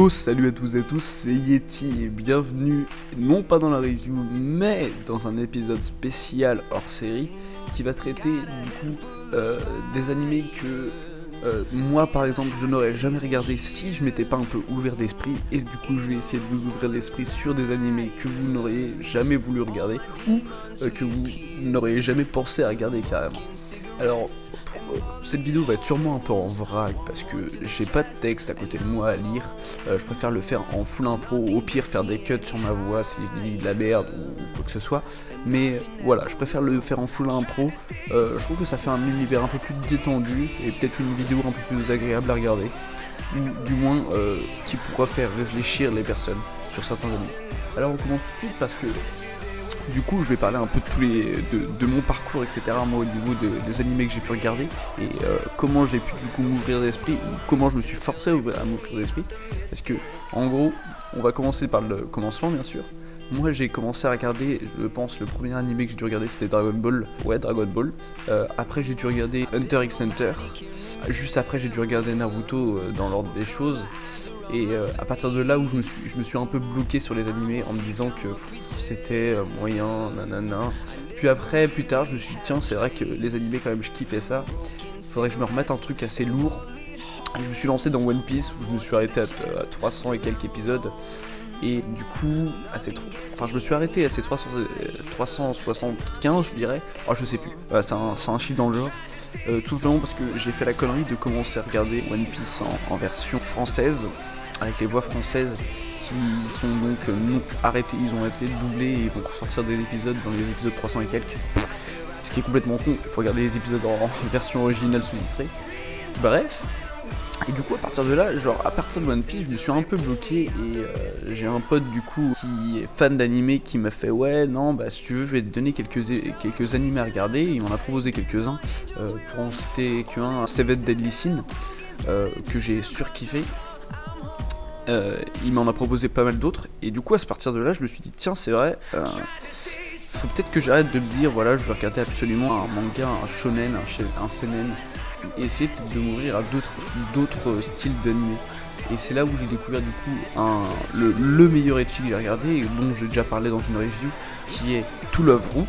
Yo, salut à tous et à tous, c'est Yeti et bienvenue, non pas dans la review, mais dans un épisode spécial hors série qui va traiter du coup des animés que moi par exemple je n'aurais jamais regardé si je m'étais pas un peu ouvert d'esprit, et du coup je vais essayer de vous ouvrir l'esprit sur des animés que vous n'auriez jamais voulu regarder ou que vous n'auriez jamais pensé à regarder carrément. Alors, cette vidéo va être sûrement un peu en vrac parce que j'ai pas de texte à côté de moi à lire. Je préfère le faire en full impro, au pire faire des cuts sur ma voix si je dis de la merde ou quoi que ce soit. Mais voilà, je préfère le faire en full impro. Je trouve que ça fait un univers un peu plus détendu et peut-être une vidéo un peu plus agréable à regarder. Ou du moins qui pourra faire réfléchir les personnes sur certains animés. Alors on commence tout de suite parce que du coup je vais parler un peu de mon parcours, etc. moi au niveau des animés que j'ai pu regarder et comment j'ai pu du coup m'ouvrir d'esprit, ou comment je me suis forcé à m'ouvrir d'esprit. Parce que en gros on va commencer par le commencement bien sûr. Moi j'ai commencé à regarder, je pense le premier animé que j'ai dû regarder c'était Dragon Ball. Ouais, Dragon Ball. Après j'ai dû regarder Hunter x Hunter. Juste après j'ai dû regarder Naruto dans l'ordre des choses. Et à partir de là où je me suis un peu bloqué sur les animés en me disant que c'était moyen, nanana. Puis après, plus tard, je me suis dit tiens, c'est vrai que les animés quand même je kiffais ça. Faudrait que je me remette un truc assez lourd. Et je me suis lancé dans One Piece où je me suis arrêté à 300 et quelques épisodes. Et du coup, je me suis arrêté à ces 375 je dirais. Oh je sais plus, c'est un chiffre dans le genre. Tout simplement parce que j'ai fait la connerie de commencer à regarder One Piece en version française, avec les voix françaises qui sont donc non arrêtées, ils ont été doublés et ils vont ressortir des épisodes dans les épisodes 300 et quelques. Ce qui est complètement con, il faut regarder les épisodes en version originale sous-titrée. Bref. Et du coup à partir de là, à partir de One Piece, je me suis un peu bloqué et j'ai un pote du coup qui est fan d'animé qui m'a fait ouais non bah si tu veux je vais te donner quelques animés à regarder. Il m'en a proposé quelques-uns, pour en citer qu'un, Seven Deadly Sins, que j'ai surkiffé. Il m'en a proposé pas mal d'autres et du coup à partir de là je me suis dit tiens c'est vrai, faut peut-être que j'arrête de me dire voilà je vais regarder absolument un manga, un shonen, un seinen, et essayer peut-être de m'ouvrir à d'autres styles d'anime. Et c'est là où j'ai découvert du coup le meilleur ecchi que j'ai regardé, dont j'ai déjà parlé dans une review, qui est To Love Ru.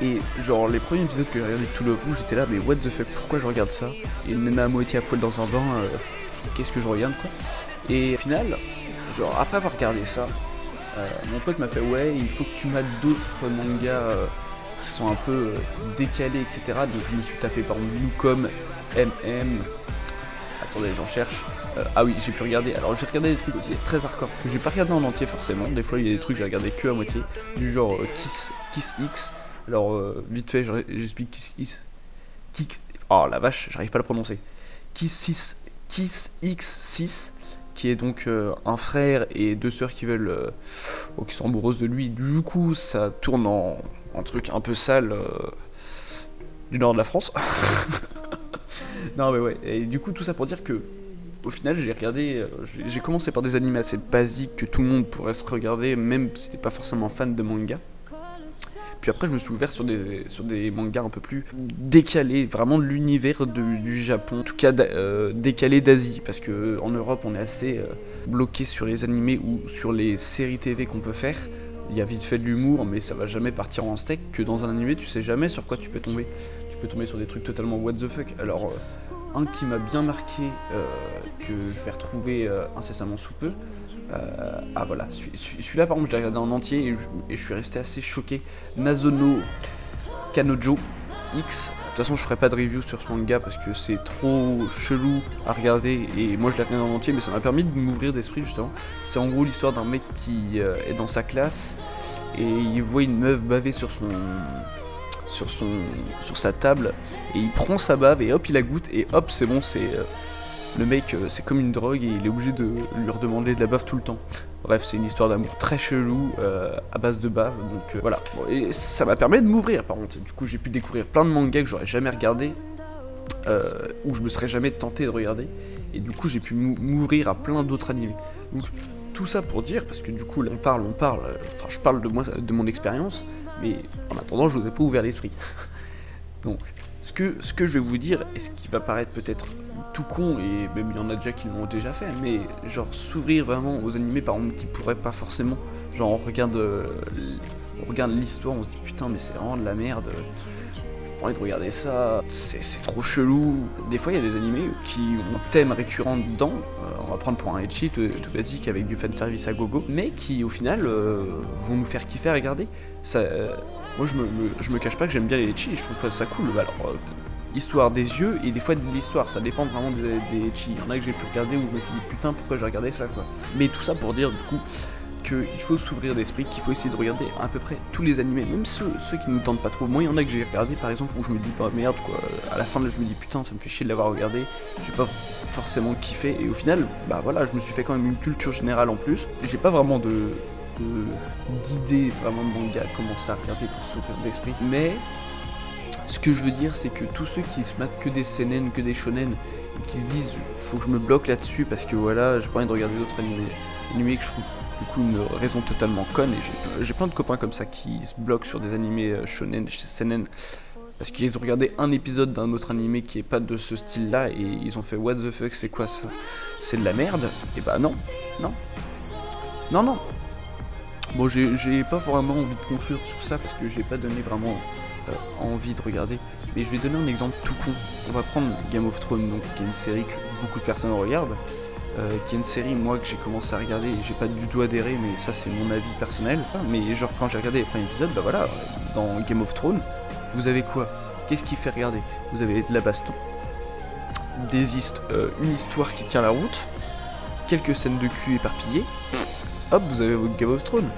Et genre les premiers épisodes que j'ai regardé de To Love Ru, j'étais là mais what the fuck, pourquoi je regarde ça? Et me met à moitié à poil dans un bain, qu'est-ce que je regarde quoi? Et au final, genre après avoir regardé ça, mon pote m'a fait ouais il faut que tu mates d'autres mangas qui sont un peu décalés, etc. Donc je me suis tapé par exemple Newcom, MM. Attendez, j'en cherche. Ah oui, j'ai pu regarder. Alors j'ai regardé des trucs aussi très hardcore que j'ai pas regardé en entier forcément. Des fois il y a des trucs que j'ai regardé que à moitié, du genre Kiss X. Alors vite fait, j'explique Kiss X. Oh la vache, j'arrive pas à le prononcer. Kiss X6, qui est donc un frère et deux sœurs qui veulent, qui sont amoureuses de lui. Du coup, ça tourne en truc un peu sale du nord de la France. Non mais ouais. Et du coup, tout ça pour dire que au final, j'ai regardé, j'ai commencé par des animés assez basiques que tout le monde pourrait se regarder, même si t'es pas forcément fan de manga. Puis après je me suis ouvert sur des mangas un peu plus décalés, vraiment de l'univers du Japon, en tout cas décalé d'Asie, parce que en Europe on est assez bloqué sur les animés ou sur les séries TV qu'on peut faire. Il y a vite fait de l'humour mais ça va jamais partir en steak, que dans un animé tu sais jamais sur quoi tu peux tomber. Tu peux tomber sur des trucs totalement what the fuck. Alors un qui m'a bien marqué, que je vais retrouver incessamment sous peu. Ah voilà, celui-là par exemple je l'ai regardé en entier et je suis resté assez choqué. Nazono Kanojo X. De toute façon je ferai pas de review sur ce manga parce que c'est trop chelou à regarder et moi je l'ai regardé en entier, mais ça m'a permis de m'ouvrir d'esprit justement. C'est en gros l'histoire d'un mec qui est dans sa classe et il voit une meuf baver sur sa table et il prend sa bave et hop il la goûte et hop c'est bon, le mec c'est comme une drogue et il est obligé de lui redemander de la bave tout le temps. Bref, c'est une histoire d'amour très chelou à base de bave, donc voilà. Bon, et ça m'a permis de m'ouvrir par contre. Du coup j'ai pu découvrir plein de mangas que j'aurais jamais regardé, ou je me serais jamais tenté de regarder, et du coup j'ai pu m'ouvrir à plein d'autres animés. Donc tout ça pour dire, parce que du coup là je parle de mon expérience, mais en attendant je vous ai pas ouvert l'esprit. Donc ce que je vais vous dire, et ce qui va paraître peut-être tout con, et même il y en a déjà qui l'ont déjà fait, mais genre s'ouvrir vraiment aux animés par exemple qui pourraient pas forcément, genre on regarde l'histoire, on se dit putain mais c'est vraiment de la merde, j'ai pas envie de regarder ça, c'est trop chelou. Des fois il y a des animés qui ont un thème récurrent dedans, on va prendre pour un ecchi tout basique avec du fanservice à gogo, mais qui au final vont nous faire kiffer à regarder. Ça, moi je me cache pas que j'aime bien les ecchi, je trouve ça cool. Alors histoire des yeux et des fois de l'histoire, ça dépend vraiment des ecchi. Il y en a que j'ai pu regarder où je me suis dit putain pourquoi j'ai regardé ça quoi. Mais tout ça pour dire du coup qu'il faut s'ouvrir d'esprit, qu'il faut essayer de regarder à peu près tous les animés, même ceux qui nous tentent pas trop. Moi il y en a que j'ai regardé par exemple où je me dis bah merde quoi, à la fin je me dis putain ça me fait chier de l'avoir regardé, j'ai pas forcément kiffé, et au final bah voilà je me suis fait quand même une culture générale en plus. J'ai pas vraiment d'idées vraiment de manga à commencer à regarder pour s'ouvrir d'esprit, mais ce que je veux dire c'est que tous ceux qui se matent que des seinen, que des shonen, et qui se disent faut que je me bloque là-dessus parce que voilà j'ai pas envie de regarder d'autres animés que je trouve du coup une raison totalement conne, et j'ai plein de copains comme ça qui se bloquent sur des animés shonen, seinen, parce qu'ils ont regardé un épisode d'un autre animé qui est pas de ce style là et ils ont fait what the fuck c'est quoi ça, c'est de la merde. Et bah non. Bon j'ai pas vraiment envie de conclure sur ça parce que j'ai pas donné vraiment envie de regarder, mais je vais donner un exemple tout con. On va prendre Game of Thrones, donc qui est une série que beaucoup de personnes regardent, qui est une série moi que j'ai commencé à regarder et j'ai pas du tout adhéré, mais ça c'est mon avis personnel. Mais genre quand j'ai regardé les premiers épisodes, bah voilà, dans Game of Thrones, vous avez quoi? Qu'est-ce qui fait regarder? Vous avez de la baston, une histoire qui tient la route, quelques scènes de cul éparpillées, hop vous avez votre Game of Thrones.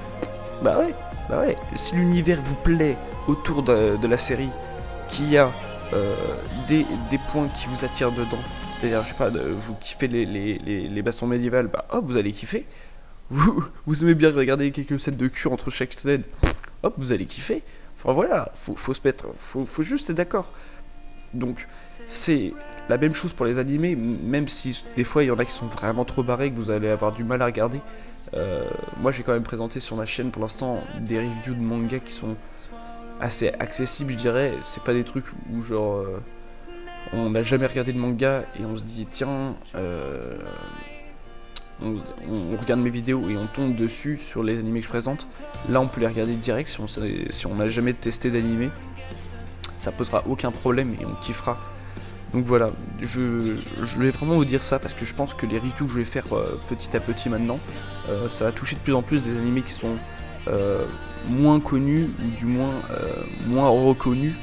Bah ouais, si l'univers vous plaît autour de la série, qu'il y a des points qui vous attirent dedans, c'est-à-dire, je sais pas, vous kiffez les bastons médiévales, bah hop, vous allez kiffer. Vous aimez bien regarder quelques scènes de cul entre chaque scène, hop, vous allez kiffer. Enfin voilà, faut se mettre, faut juste être d'accord. Donc, c'est la même chose pour les animés, même si des fois il y en a qui sont vraiment trop barrés, que vous allez avoir du mal à regarder. Moi j'ai quand même présenté sur ma chaîne pour l'instant des reviews de manga qui sont assez accessibles, je dirais. C'est pas des trucs où genre on n'a jamais regardé de manga et on se dit tiens on regarde mes vidéos et on tombe dessus sur les animés que je présente. Là on peut les regarder direct si on n'a jamais testé d'animé, ça posera aucun problème et on kiffera. Donc voilà, je vais vraiment vous dire ça parce que je pense que les reviews que je vais faire petit à petit maintenant, ça va toucher de plus en plus des animés qui sont moins connus ou du moins moins reconnus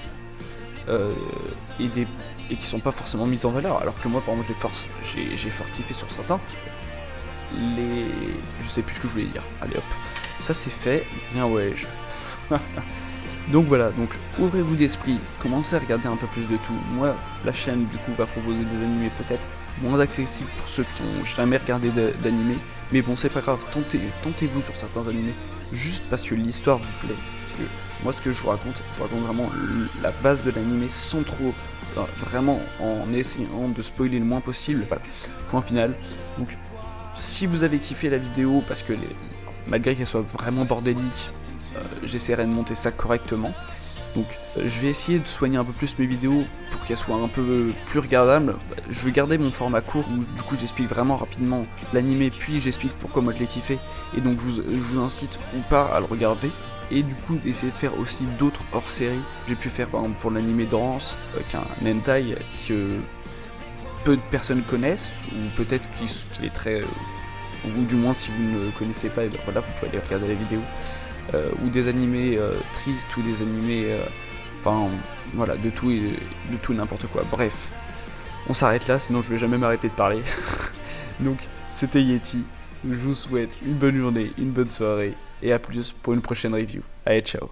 et qui sont pas forcément mis en valeur. Alors que moi par exemple j'ai fort kiffé sur certains. Je sais plus ce que je voulais dire. Allez hop, ça c'est fait, bien ouais. Donc voilà, donc ouvrez-vous d'esprit, commencez à regarder un peu plus de tout. Moi, la chaîne du coup va proposer des animés peut-être moins accessibles pour ceux qui n'ont jamais regardé d'animés, mais bon c'est pas grave, tentez-vous sur certains animés, juste parce que l'histoire vous plaît. Parce que moi ce que je vous raconte vraiment la base de l'animé sans trop, vraiment en essayant de spoiler le moins possible, voilà, point final. Donc si vous avez kiffé la vidéo, parce que malgré qu'elle soit vraiment bordélique, j'essaierai de monter ça correctement. Donc je vais essayer de soigner un peu plus mes vidéos pour qu'elles soient un peu plus regardables. Je vais garder mon format court où du coup j'explique vraiment rapidement l'animé, puis j'explique pourquoi moi je l'ai kiffé. Et donc je vous incite ou pas à le regarder. Et du coup essayer de faire aussi d'autres hors-série. J'ai pu faire par exemple pour l'animé Dance, qui est un hentai que peu de personnes connaissent, ou peut-être qu'il est très... ou du moins si vous ne le connaissez pas, et ben voilà, vous pouvez aller regarder la vidéo. Ou des animés tristes, ou des animés... Enfin, voilà, de tout et n'importe quoi. Bref, on s'arrête là, sinon je vais jamais m'arrêter de parler. Donc, c'était Yeti. Je vous souhaite une bonne journée, une bonne soirée, et à plus pour une prochaine review. Allez, ciao.